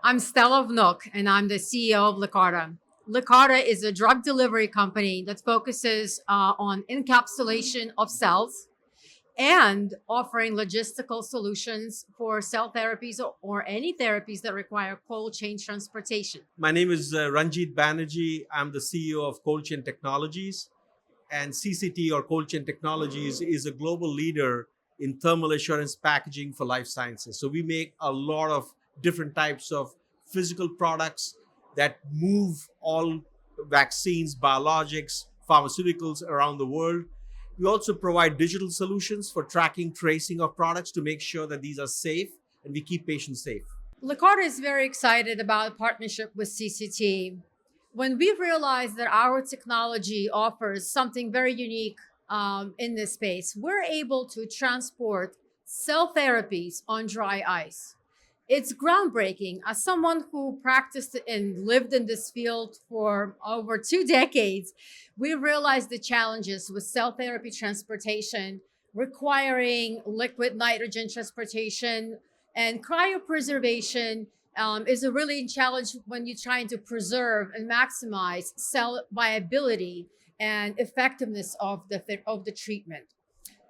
I'm Stella Vnook, and I'm the CEO of Likarda. Likarda is a drug delivery company that focuses on encapsulation of cells and offering logistical solutions for cell therapies or any therapies that require cold chain transportation. My name is Ranjeet Banerjee. I'm the CEO of Cold Chain Technologies. And CCT, or Cold Chain Technologies, is a global leader in thermal assurance packaging for life sciences. So we make a lot of different types of physical products that move all vaccines, biologics, pharmaceuticals around the world. We also provide digital solutions for tracking, tracing of products to make sure that these are safe and we keep patients safe. Likarda is very excited about a partnership with CCT. When we realized that our technology offers something very unique in this space, we're able to transport cell therapies on dry ice. It's groundbreaking. As someone who practiced and lived in this field for over 2 decades, we realized the challenges with cell therapy transportation, requiring liquid nitrogen transportation and cryopreservation is a really challenge when you're trying to preserve and maximize cell viability and effectiveness of the treatment.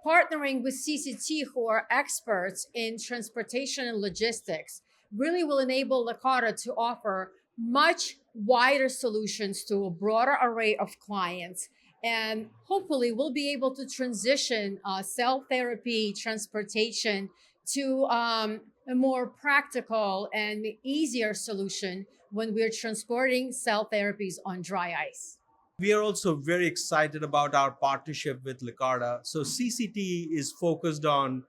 Partnering with CCT, who are experts in transportation and logistics, really will enable Likarda to offer much wider solutions to a broader array of clients. And hopefully, we'll be able to transition cell therapy transportation to a more practical and easier solution when we're transporting cell therapies on dry ice. We are also very excited about our partnership with Likarda. So CCT is focused on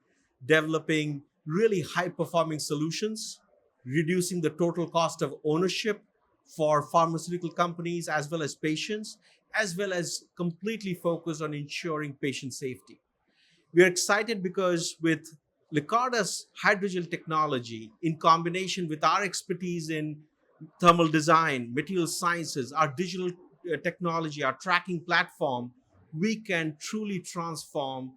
developing really high-performing solutions, reducing the total cost of ownership for pharmaceutical companies as well as completely focused on ensuring patient safety. We are excited because with Likarda's hydrogel technology, in combination with our expertise in thermal design, material sciences, our digital technology, our tracking platform, we can truly transform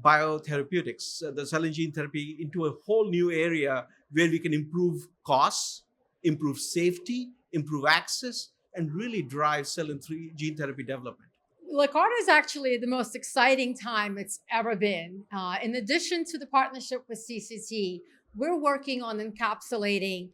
biotherapeutics, the cell and gene therapy, into a whole new area where we can improve costs, improve safety, improve access, and really drive cell and gene therapy development. Likarda is actually the most exciting time it's ever been. In addition to the partnership with CCT, we're working on encapsulating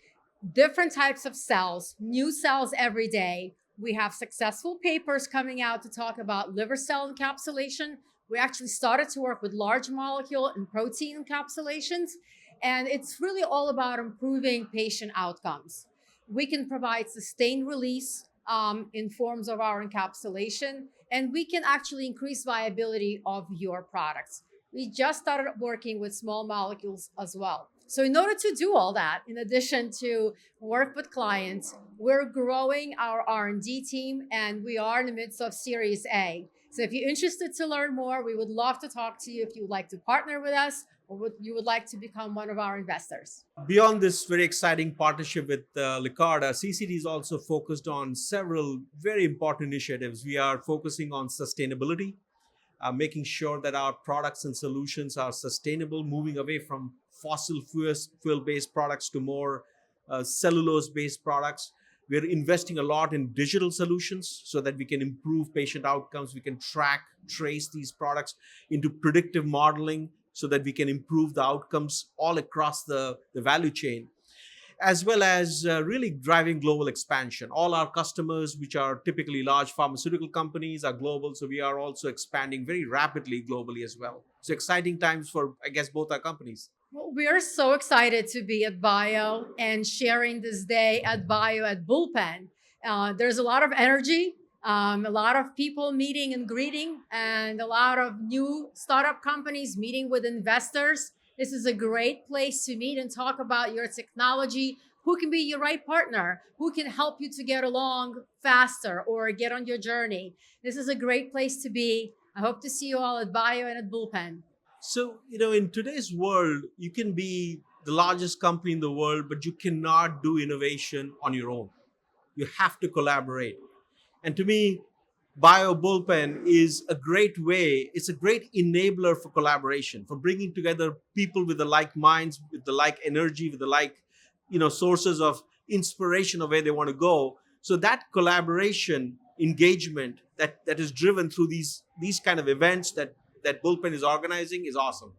different types of cells, new cells every day. We have successful papers coming out to talk about liver cell encapsulation. We actually started to work with large molecule and protein encapsulations, and it's really all about improving patient outcomes. We can provide sustained release in forms of our encapsulation, and we can actually increase viability of your products. We just started working with small molecules as well. So in order to do all that, in addition to work with clients, we're growing our R&D team, and we are in the midst of Series A. So if you're interested to learn more, we would love to talk to you if you would like to partner with us or you would like to become one of our investors. Beyond this very exciting partnership with Likarda, CCT is also focused on several very important initiatives. We are focusing on sustainability, making sure that our products and solutions are sustainable, moving away from fossil fuel-based products to more cellulose-based products. We're investing a lot in digital solutions so that we can improve patient outcomes. We can track, trace these products into predictive modeling so that we can improve the outcomes all across the value chain, as well as really driving global expansion. All our customers, which are typically large pharmaceutical companies, are global. So we are also expanding very rapidly globally as well. So exciting times for, I guess, both our companies. Well, we are so excited to be at Bio and sharing this day at Bio at Bullpen. There's a lot of energy, a lot of people meeting and greeting, and a lot of new startup companies meeting with investors. This is a great place to meet and talk about your technology, who can be your right partner, who can help you to get along faster or get on your journey. This is a great place to be. I hope to see you all at Bio and at Bullpen. So, in today's world, you can be the largest company in the world, but you cannot do innovation on your own. You have to collaborate. And to me, Bio Bullpen is a great way, it's a great enabler for collaboration, for bringing together people with the like minds, with the like energy, with the like, sources of inspiration of where they want to go. So that collaboration, engagement that is driven through these kind of events that Bullpen is organizing is awesome.